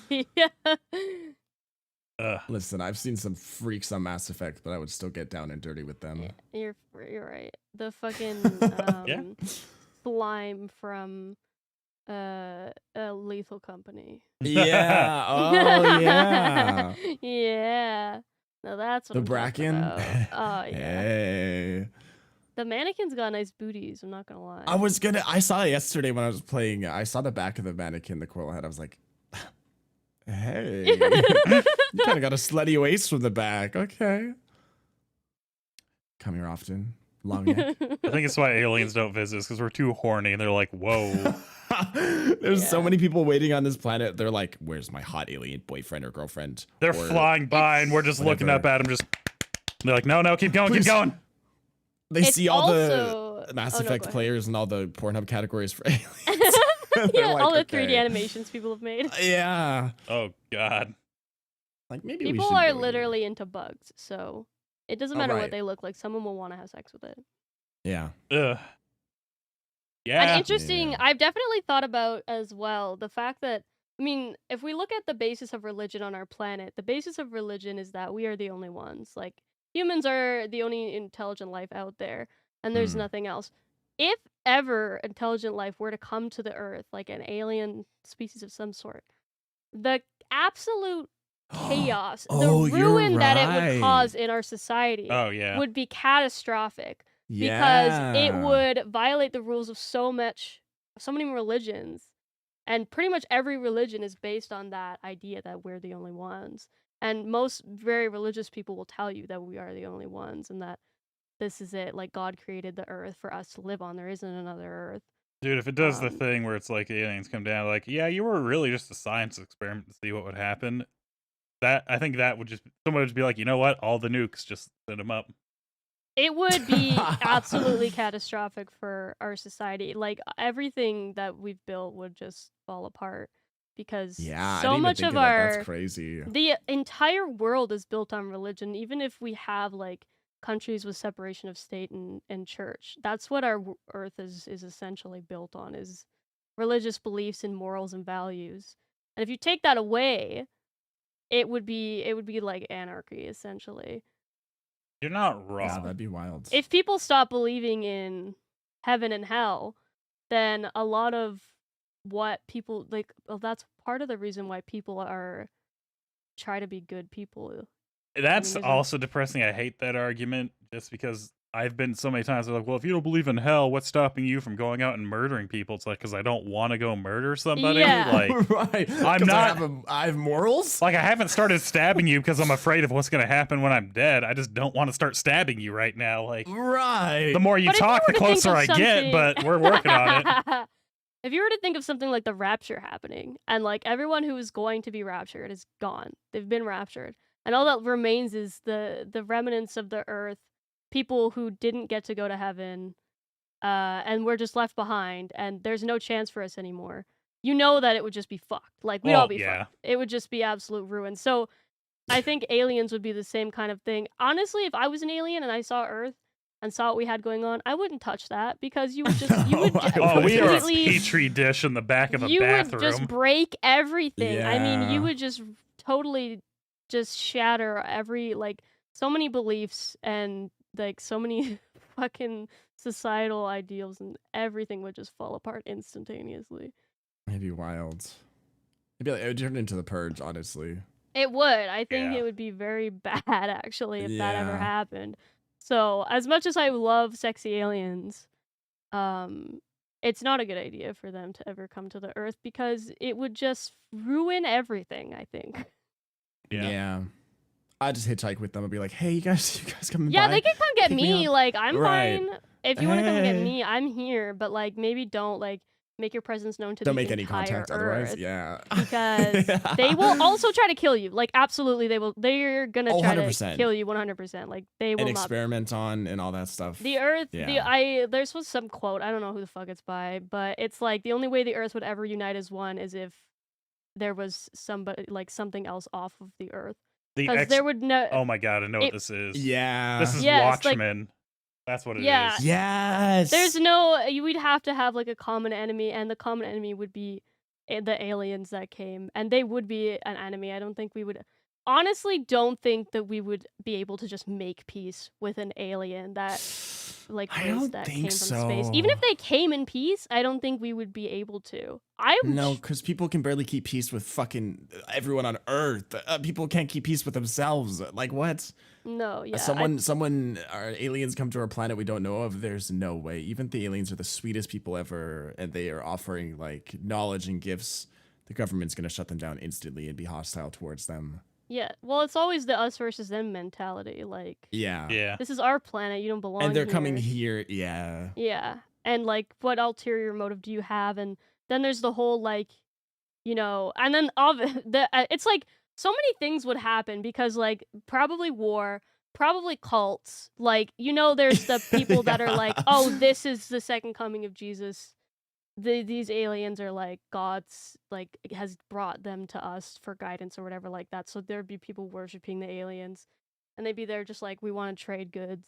Listen, I've seen some freaks on Mass Effect, but I would still get down and dirty with them. Yeah, you're right. The fucking Yeah. slime from a Lethal Company. Yeah. Oh yeah. Yeah. No, that's what The I'm talking Bracken. about. Oh yeah. Hey. The mannequins got nice booties. I'm not gonna lie. I saw it yesterday when I was playing. I saw the back of the mannequin, the coral head. I was like, hey, you kind of got a slutty waist from the back. Okay. Come here often. Long neck. I think it's why aliens don't visit us, because we're too horny and they're like, whoa. There's so many people waiting on this planet. They're like, where's my hot alien boyfriend or girlfriend? They're Or flying by and we're just looking up whatever. at them. Just they're like, no, keep going, Please. keep going. They It's see all also- the Mass oh, no, Effect go ahead. players and all the Pornhub categories for aliens. They're Yeah, like, all the okay. 3D animations people have made. Yeah. Oh god. Like maybe People we should are go here. literally into bugs, so it doesn't Oh, matter right. what they look like. Someone will want to have sex with it. Yeah. Ugh. And Yeah. interesting, Yeah. I've definitely thought about as well the fact that, I mean, if we look at the basis of religion on our planet, the basis of religion is that we are the only ones. Like, humans are the only intelligent life out there, and there's Mm. nothing else. If ever intelligent life were to come to the Earth, like an alien species of some sort, the absolute chaos, Oh, the you're ruin that it would right. cause in our society Oh yeah. would be catastrophic. Because Yeah. it would violate the rules of so many religions, and pretty much every religion is based on that idea that we're the only ones. And most very religious people will tell you that we are the only ones, and that this is it. Like, God created the Earth for us to live on. There isn't another Earth. Dude, if it does the Um, thing where it's like aliens come down, like, yeah, you were really just a science experiment to see what would happen. I think that would someone would just be like, you know what? All the nukes, just send them up. It would be absolutely catastrophic for our society. Like, everything that we've built would just fall apart because Yeah. I so didn't much even of think that. our That's crazy. the entire world is built on religion. Even if we have like countries with separation of state and church, that's what our Earth is essentially built on, is religious beliefs and morals and values. And if you take that away, it would be like anarchy essentially. You're not Yeah, wrong. that'd be wild. If people stop believing in heaven and hell, then a lot of what people like, well, that's part of the reason why people try to be good people. That's isn't- also depressing. I hate that argument just because I've been so many times they're like, well, if you don't believe in hell, what's stopping you from going out and murdering people? It's like, because I don't want to go murder somebody. Yeah. Like, right. I'm 'Cause not- I have morals. I haven't started stabbing you because I'm afraid of what's going to happen when I'm dead. I just don't want to start stabbing you right now. Like, Right. the more you But if talk, were the to think closer of I get, something- but we're working on it. If you were to think of something like the rapture happening, and like everyone who is going to be raptured is gone, they've been raptured, and all that remains is the remnants of the Earth, people who didn't get to go to heaven, and we're just left behind, and there's no chance for us anymore. You know that it would just be fucked. Like, we'd all be fucked. It would just be absolute ruin. So I think aliens would be the same kind of thing. Honestly, if I was an alien and I saw Earth and saw what we had going on, I wouldn't touch that, because you would just you would Oh, we are a completely petri dish in the back of a you bathroom. would just break everything. I mean, Yeah. you would just totally just shatter every, like, so many beliefs and like so many fucking societal ideals, and everything would just fall apart instantaneously. It'd be wild. It would turn into the Purge, honestly. It would. I think Yeah. it would be very bad, actually, if that ever Yeah. happened. So, as much as I love sexy aliens, it's not a good idea for them to ever come to the Earth, because it would just ruin everything, I think. Yeah. I just hitchhike with them and be like, "Hey, you guys coming Yeah, by?" they can come get Pick me me. up. Like, I'm Right. fine. If you want to come get Hey. me, I'm here. But like, maybe don't like make your presence known to Don't the make any entire contact Earth. otherwise. Yeah. Because they will also try to kill you. Like, absolutely, they will. They're gonna Oh, try to 100%. kill you 100%. Like, they will And not. experiment on and all that stuff. The Earth, Yeah. there's was some quote. I don't know who the fuck it's by, but it's like the only way the Earth would ever unite as one is if there was somebody like something else off of the Earth. Because there would no. Oh my god, I know what this is. Yeah. This is Yes, like- Watchmen. That's what it Yeah. is. Yes. There's no. We'd have to have like a common enemy, and the common enemy would be the aliens that came, and they would be an enemy. I don't think we would. Honestly, don't think that we would be able to just make peace with an alien that like I race don't that think came from space. Even if so. they came in peace, I don't think we would be able to. No, because people can barely keep peace with fucking everyone on Earth. People can't keep peace with themselves. Like what? No, yeah. Our aliens come to our planet we don't know of. There's no way. Even if the aliens are the sweetest people ever, and they are offering like knowledge and gifts, the government's gonna shut them down instantly and be hostile towards them. Yeah. Well, it's always the us versus them mentality. Like, Yeah. this is our planet. You don't belong. And they're here. coming here. Yeah. Yeah. And like, what ulterior motive do you have? And then there's the whole like, and then it's like so many things would happen because like probably war, probably cults. Like, there's the people that are like, oh, this is the second coming of Jesus. These aliens are like gods, like has brought them to us for guidance or whatever like that. So there'd be people worshiping the aliens, and they'd be there just like, we want to trade goods.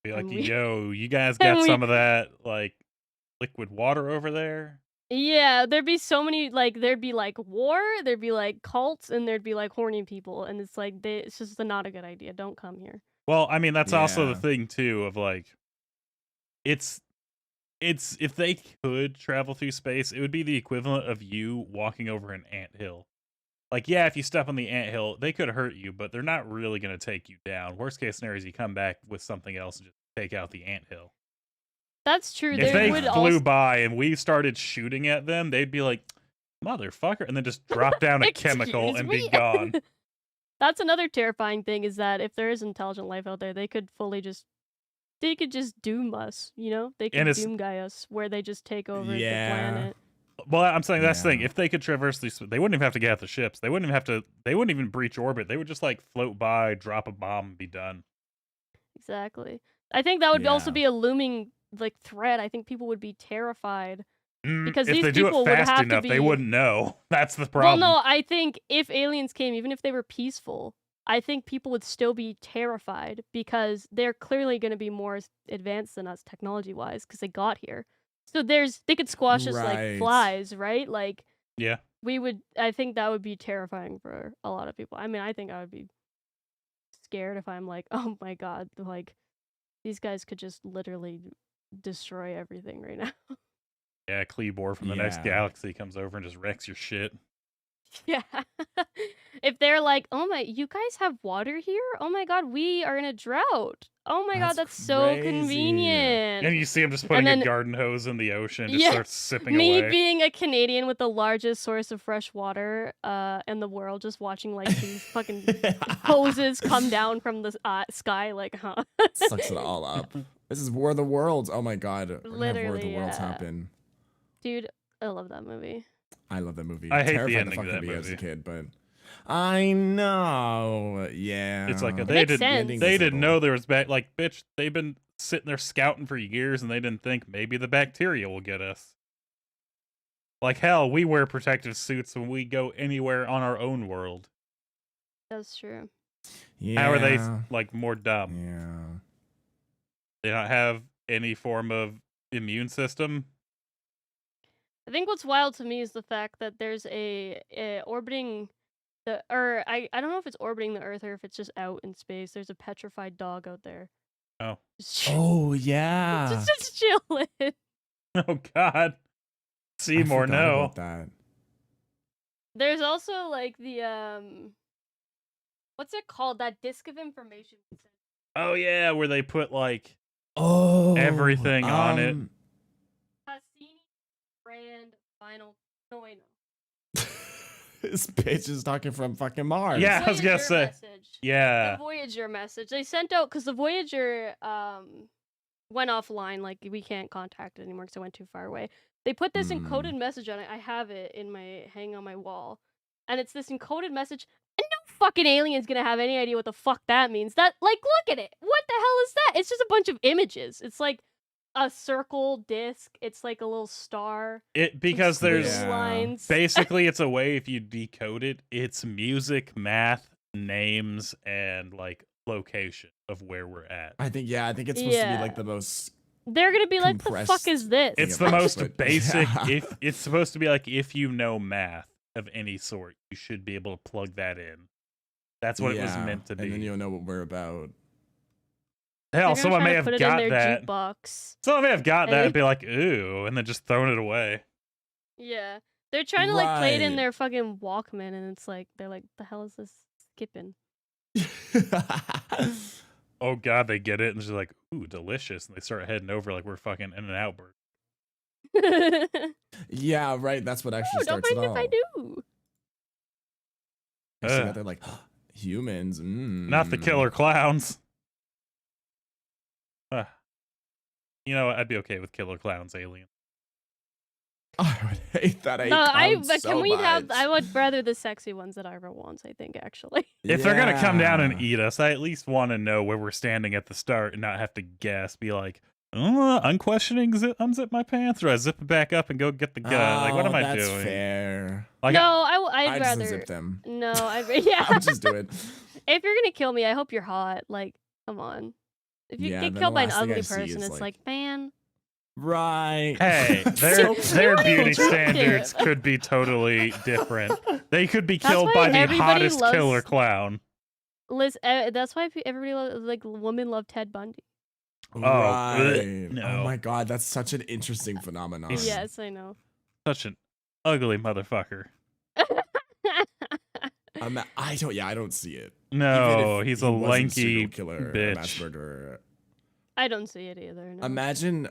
Be like, And yo, you guys got some of that like liquid water over there? Yeah, there'd be so many, like, there'd be like war, there'd be like cults, and there'd be like horny people, and it's like it's just not a good idea. Don't come here. Well, I mean, that's also the Yeah. thing too of like, it's if they could travel through space, it would be the equivalent of you walking over an anthill. Like, yeah, if you step on the anthill, they could hurt you, but they're not really going to take you down. Worst case scenario is you come back with something else and just take out the anthill. That's true. If they would flew by and we started shooting at them, they'd be like, motherfucker, and then just drop down a chemical and be gone. That's another terrifying thing, is that if there is intelligent life out there, they could just doom us, They could doom guy us, where they just take over the planet. Well, I'm saying that's the thing. If they could traverse these, they wouldn't even have to get out the ships. They wouldn't even breach orbit. They would just like float by, drop a bomb, and be done. Exactly. I think that would also be a looming like threat. I think people would be terrified. Because if these they do people it would fast have enough, to be... they wouldn't know. That's the problem. Well, no, I think if aliens came, even if they were peaceful, I think people would still be terrified because they're clearly going to be more advanced than us technology-wise because they got here. So they could squash us like flies, right? Like, yeah. I think that would be terrifying for a lot of people. I mean, I think I would be scared if I'm like, oh my god, like, these guys could just literally destroy everything right now. Yeah, Kleebor from the next galaxy comes over and just wrecks your shit. Yeah. If they're like, oh my, you guys have water here? Oh my god, we are in a drought. Oh my god, that's so convenient. And you see him just putting a garden hose in the ocean, just starts sipping me away. Being a Canadian with the largest source of fresh water in the world, just watching like these fucking hoses come down from the sky, like, huh? Sucks it all up. This is War of the Worlds. Oh my god. We're gonna have War of the Worlds happen. Dude, I love that movie. I love that movie. I hate Terrified the ending of that movie movie as a kid, but I know. Yeah. It's like they didn't know there was like, bitch, they've been sitting there scouting for years and they didn't think maybe the bacteria will get us. Like, hell, we wear protective suits when we go anywhere on our own world. That's true. Yeah. How are they like more dumb? Yeah. They don't have any form of immune system. I think what's wild to me is the fact that there's a orbiting the, or I don't know if it's orbiting the Earth or if it's just out in space. There's a petrified dog out there. Oh. Oh yeah. just chilling. Oh god. Seymour, no. About that. There's also like the what's it called? That disc of information. Oh yeah, where they put like everything on it. Brand final. No, wait, no. This bitch is talking from fucking Mars. Yeah, I was gonna say. Message. Yeah. The Voyager message. They sent out because the Voyager went offline. Like, we can't contact it anymore because it went too far away. They put this encoded message on it. I have it hanging on my wall, and it's this encoded message. And no fucking alien's gonna have any idea what the fuck that means. That, like, look at it. What the hell is that? It's just a bunch of images. It's like a circle disc. It's like a little star. Because there's lines. basically it's a way, if you decode it, it's music, math, names, and like location of where we're at. I think it's supposed to be like the most. They're gonna be like, the fuck is this? It's the most basic. If it's supposed to be like, if you know math of any sort, you should be able to plug that in. That's what it was meant to be. And then you'll know what we're about. Hell, someone may have got that. Jukebox. Someone may have got that and be like, ooh, and then just thrown it away. Yeah. They're trying to like play it in their fucking Walkman, and it's like, they're like, the hell is this skipping? Oh god, they get it, and they're like, ooh, delicious, and they start heading over like we're fucking In-N-Out Burger. Yeah, right. That's what actually starts it all. Don't mind if I do. So they're like, humans. Not the killer clowns. You know what? I'd be okay with killer clowns, alien. I would hate that. I would rather the sexy ones that Ira wants, I think, actually. If they're gonna come down and eat us, I at least want to know where we're standing at the start and not have to guess. Be like, unquestioning, unzip my pants, or I zip it back up and go get the gun. Like, what am I doing? That's fair. Like, no, I'd rather just unzip them. No, yeah. I'll just do it. If you're gonna kill me, I hope you're hot. Like, come on. If you get killed by an ugly person, it's like, man. Right. Hey, their beauty standards could be totally different. They could be killed by the hottest killer clown. Liz, that's why everybody women love Ted Bundy. Right. No. Oh my god, that's such an interesting phenomenon. Yes, I know. Such an ugly motherfucker. I don't see it. No, he's a lanky killer, bitch. A mass murderer. I don't see it either. No. Imagine,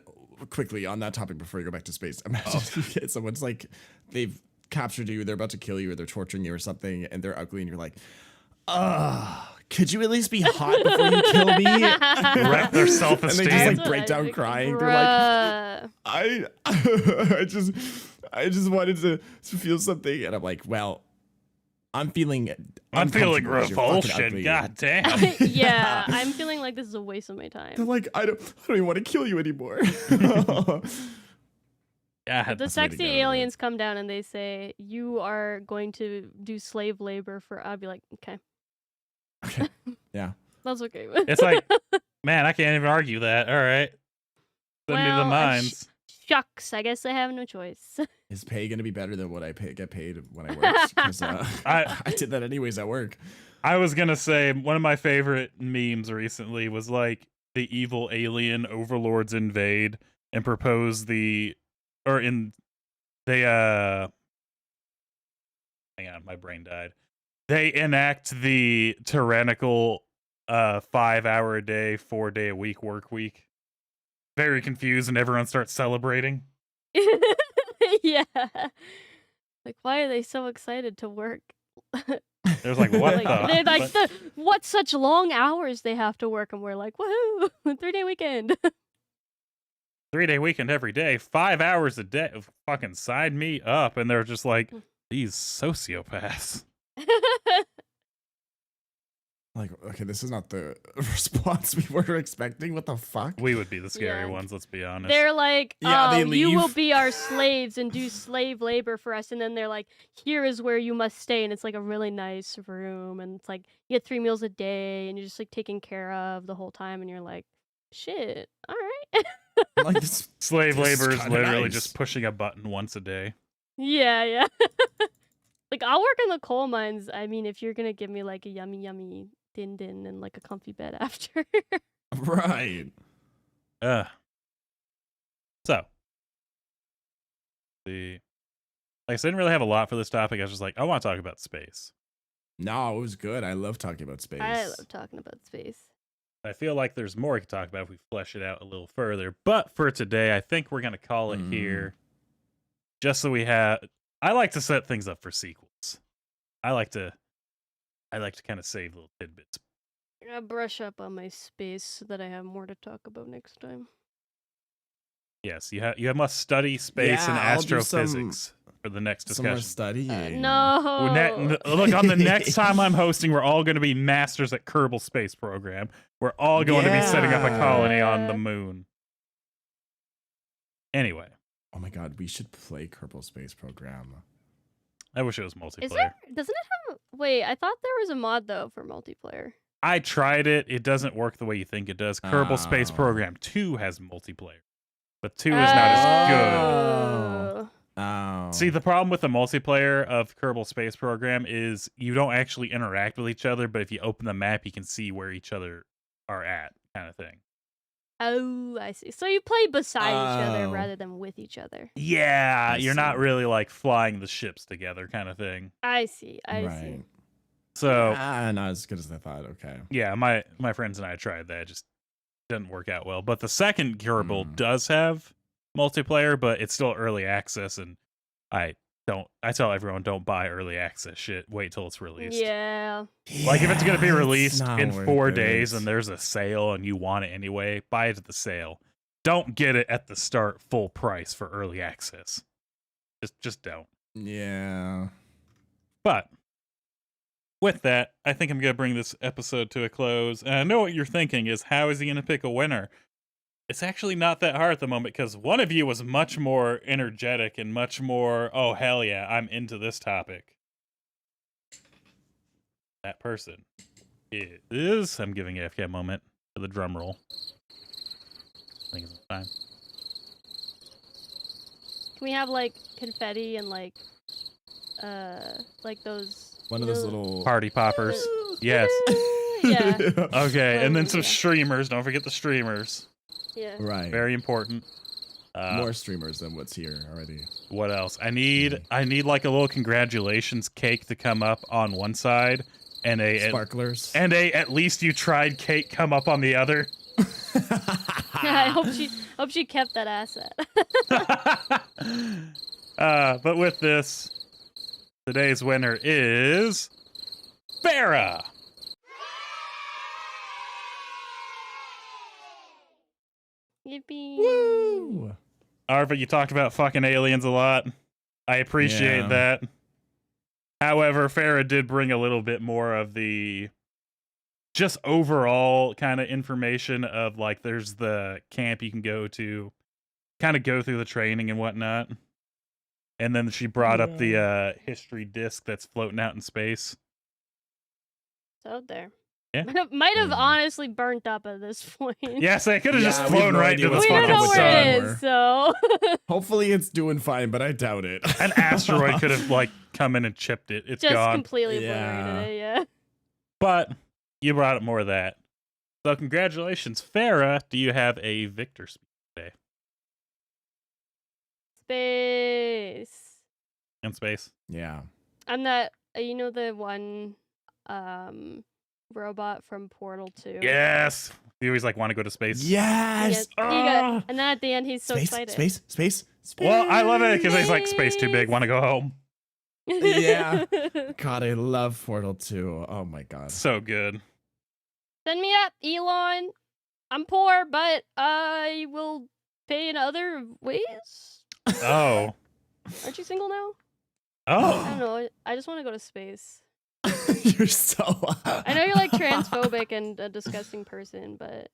quickly on that topic before you go back to space. Imagine someone's like, they've captured you, they're about to kill you, or they're torturing you or something, and they're ugly, and you're like, could you at least be hot before you kill me? Wreck their self-esteem. And they just like break down crying. They're like, I just wanted to feel something, and I'm like, well, I'm feeling revulsion. God damn. Yeah, I'm feeling like this is a waste of my time. They're like, I don't even want to kill you anymore. Yeah, the sexy aliens come down and they say, you are going to do slave labor for. I'll be like, okay. Okay. Yeah. That's okay. It's like, man, I can't even argue that. All right. Send me the mines. Shucks, I guess I have no choice. Is pay going to be better than what I get paid when I work? Because I did that anyways at work. I was going to say, one of my favorite memes recently was like, the evil alien overlords invade and propose hang on, my brain died. They enact the tyrannical 5-hour a day, 4-day a week work week. Very confused, and everyone starts celebrating. Yeah. Like, why are they so excited to work? There's like, what they're like, what such long hours they have to work, and we're like, woohoo, 3-day weekend. 3-day weekend every day, 5 hours a day. Fucking sign me up. And they're just like, these sociopaths. Like, okay, this is not the response we were expecting. What the fuck? We would be the scary ones, let's be honest. They're like, you will be our slaves and do slave labor for us. And then they're like, here is where you must stay. And it's like a really nice room. And it's like, you get 3 meals a day and you're just like taken care of the whole time. And you're like, shit, all right. Like slave labor is literally just pushing a button once a day. Yeah. Like, I'll work in the coal mines. I mean, if you're going to give me like a yummy din and like a comfy bed after. Right. So, like I said, I didn't really have a lot for this topic. I was just like, I want to talk about space. No, it was good. I love talking about space. I love talking about space. I feel like there's more we could talk about if we flesh it out a little further. But for today, I think we're going to call it here. Just so we have... I like to set things up for sequels. I like to kind of save little tidbits. I'm gonna brush up on my space so that I have more to talk about next time. Yes, you must study space and Yeah, I'll do astrophysics for the next Some more discussion. studying. No. Look, on the next time I'm hosting, we're all going to be masters at Kerbal Space Program. We're all going to be setting up a colony on the moon. Anyway. Oh my god, we should play Kerbal Space Program. I wish it was multiplayer. Is there? Doesn't it have? Wait, I thought there was a mod though for multiplayer. I tried it. It doesn't work the way you think it does. Kerbal Space Oh. Program 2 has multiplayer, but 2 is not as good. Oh. See, the problem with the multiplayer of Kerbal Space Program is you don't actually interact with each other, but if you open the map, you can see where each other are at, kind of thing. Oh, I see. So you play beside each other Oh. rather than with each other. Yeah, I you're not see. really like flying the ships together, kind of thing. I see. I Right. see. So Not as good as I thought. Okay. yeah, my friends and I tried that. It just didn't work out well. But the second Kerbal Mm. does have multiplayer, but it's still early access, and I tell everyone don't buy early access shit. Wait till it's released. Yeah. Like if it's gonna be Yeah, released not in worth 4 it. days and there's a sale and you want it anyway, buy it at the sale. Don't get it at the start full price for early access. Just don't. Yeah. But with that, I think I'm gonna bring this episode to a close. And I know what you're thinking is, how is he gonna pick a winner? It's actually not that hard at the moment because one of you was much more energetic and much more, oh hell yeah, I'm into this topic. That person is, I'm giving AFK a moment for the drum roll. I think it's time. Can we have like confetti and like those One of those little Party poppers. Yes. Yeah. Okay, and then some Yeah. streamers. Don't forget the streamers. Yeah. Right. Very important. More streamers than what's here already. What else? I need like a little congratulations cake to come up on one side, and Sparklers. at least you tried cake come up on the other. I hope she kept that asset. But with this, today's winner is Farah. Yippee. Woo! Arva, you talked about fucking aliens a lot. I appreciate Yeah. that. However, Farah did bring a little bit more of the just overall kind of information of like there's the camp you can go to, kind of go through the training and whatnot. And then she brought up the history disc that's floating out in space. It's out there. Yeah. Might have Yeah. honestly burnt up at this point. Yes, they could have Yeah, just we have flown no right idea into the what's We don't fucking know with where it sun. is, so Hopefully it's doing fine, but I doubt it. An asteroid could have like come in and chipped it. It's just gone. completely Yeah. obliterated it, yeah. But you brought up more of that. So congratulations, Farah. Do you have a victor speech today Space. in space? Yeah. I'm that you know the one robot from Portal 2? Yes. You always like want to go to space. Yes. Yeah, and then at the end he's so Space, excited. space. Well, I love it because he's like space too big. Want to go home? Yeah. God, I love Portal 2. Oh my god. So good. Send me up, Elon. I'm poor, but I will pay in other ways. Oh. Aren't you single now? I Oh. don't know. I just want to go to space. You're so. I know you're like transphobic and a disgusting person, but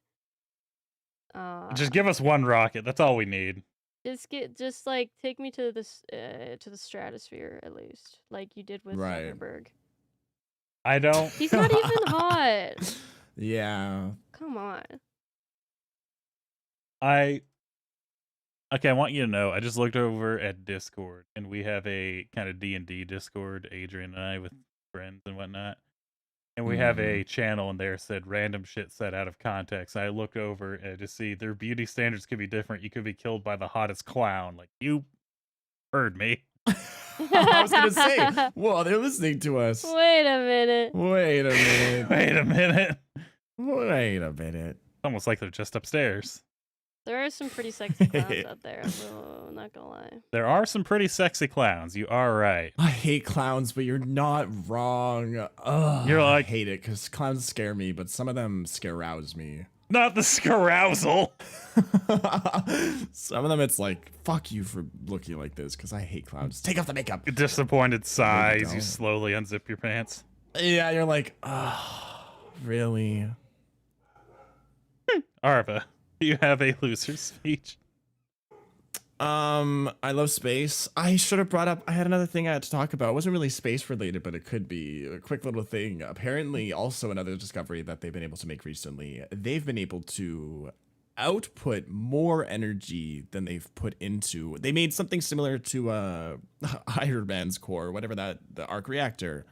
Just give us one rocket. That's all we need. just like take me to this to the stratosphere at least, like you did with Right. Zuckerberg. I don't. He's not even hot. Yeah. Come on. Okay, I want you to know, I just looked over at Discord, and we have a kind of D&D Discord, Adrian and I, with friends and whatnot. And we have a channel in there said random shit said out of context. I look over and just see their beauty standards could be different. You could be killed by the hottest clown. Like, you heard me. I was gonna say, well, they're listening to us. Wait a minute. Wait a minute. Wait a minute. Wait a minute. Almost like they're just upstairs. There are some pretty sexy clowns out there, so not gonna lie. There are some pretty sexy clowns. You are right. I hate clowns, but you're not wrong. Ugh, You're like- I hate it because clowns scare me, but some of them scare-rouse me. Not the carousel. Some of them, it's like, fuck you for looking like this, because I hate clowns. Take off the makeup. Disappointed sighs. You don't. slowly unzip your pants. Yeah, you're like, oh, really? Arva, you have a loser speech. I love space. I should have brought up, I had another thing I had to talk about. It wasn't really space related, but it could be a quick little thing. Apparently, also another discovery that they've been able to make recently. They've been able to output more energy than they've put into. They made something similar to Iron Man's core, whatever the arc reactor.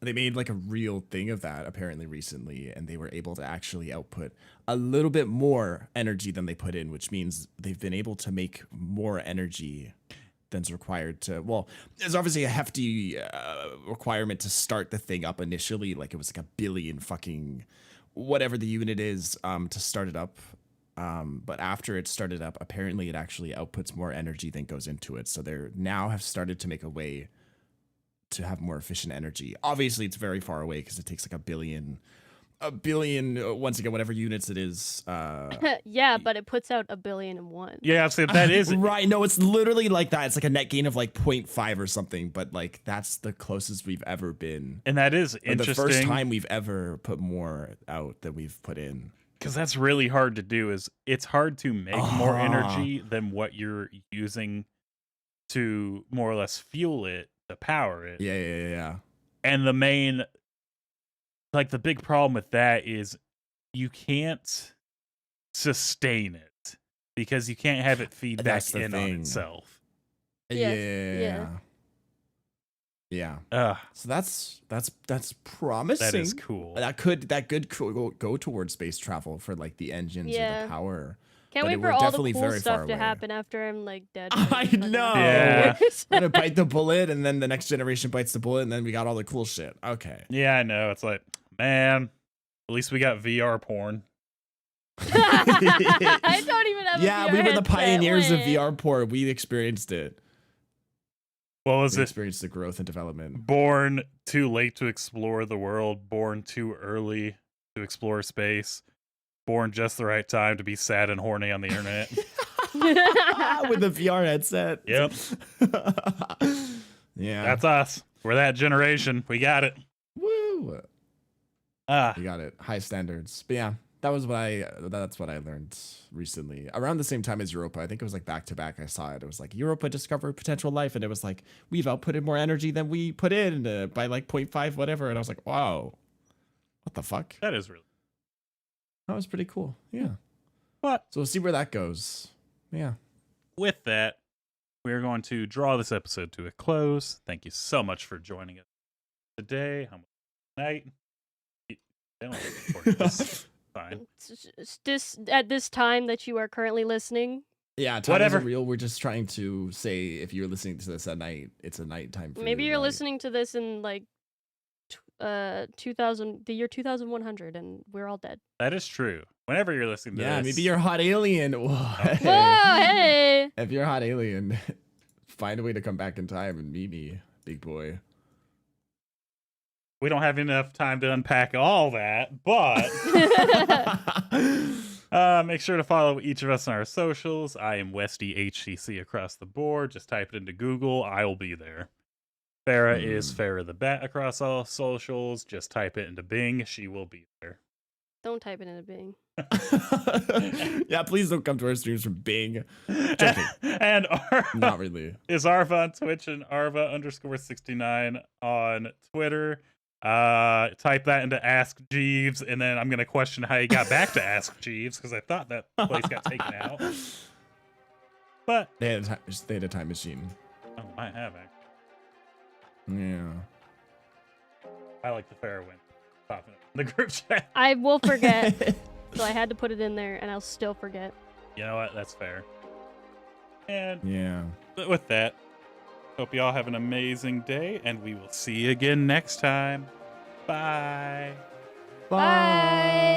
They made like a real thing of that apparently recently, and they were able to actually output a little bit more energy than they put in, which means they've been able to make more energy than's required to, well, there's obviously a hefty requirement to start the thing up initially. Like it was like a billion fucking whatever the unit is to start it up. But after it started up, apparently it actually outputs more energy than goes into it. So they're now have started to make a way to have more efficient energy. Obviously, it's very far away because it takes like a billion, once again, whatever units it is. Yeah, but it puts out 1,000,000,001. Yeah, so that is right. No, it's literally like that. It's like a net gain of like 0.5 or something, but like that's the closest we've ever been. and that is And interesting. the first time we've ever put more out than we've put in. Because that's really hard to do. Is it's hard to make more energy than what you're using to more or less fuel it, to power it. Yeah. And the main, like the big problem with that is you can't sustain it because you can't have it feed That's back the in on thing. itself. Yes, Yeah. Ugh, So that's promising. that is cool. That could go towards space travel for like the engines or Yeah. the power. Can't But wait it- for we're all the definitely cool very stuff far to away. happen after I'm like dead. I know. Yeah. I'm gonna bite the bullet, and then the next generation bites the bullet, and then we got all the cool shit. Okay. Yeah, I know. It's like, man, at least we got VR porn. I don't even have a Yeah, VR we were the headset. pioneers of Wait. VR porn. We experienced it. What was We it? experienced the growth and development. Born too late to explore the world, born too early to explore space, born just the right time to be sad and horny on the internet. With the VR headset. Yep. Yeah. That's us. We're that generation. We got it. Woo. Ah, You got it. High standards. But yeah, that's what I learned recently. Around the same time as Europa. I think it was like back to back. I saw it. It was like Europa discovered potential life, and it was like we've outputted more energy than we put in by like 0.5 whatever. And I was like, wow, what the fuck? that is really. That was pretty cool. Yeah. But So we'll see where that goes. Yeah. with that, we're going to draw this episode to a close. Thank you so much for joining us today. How much night? They don't record this. Fine. At this time that you are currently listeing, Yeah, time Whatever. isn't real. We're just trying to say if you're listening to this at night, it's a nighttime for maybe you, you're right? listening to this in like 2000, the year 2100, and we're all dead. That is true. Whenever you're listening to Yeah, this, maybe you're a hot alien. Whoa, Whoa, hey! If you're a hot alien, find a way to come back in time and meet me, big boy. we don't have enough time to unpack all that, but make sure to follow each of us on our socials. I am Westy HCC across the board. Just type it into Google. I'll be there. Farah is Farah the Bat across all socials. Just type it into Bing. She will be there. Don't type it into Bing. Yeah, please don't come to our streams from Bing. Joking. And Arva Not really. is Arva on Twitch and Arva_69 on Twitter. Type that into Ask Jeeves, and then I'm gonna question how you got back to Ask Jeeves because I thought that place got taken out. But They had a time machine. oh, might have actually. Yeah. I like the fair win. Popping up in the group chat. I will forget, so I had to put it in there, and I'll still forget. You know what? That's fair. And Yeah. with that, hope you all have an amazing day, and we will see you again next time. Bye. Bye.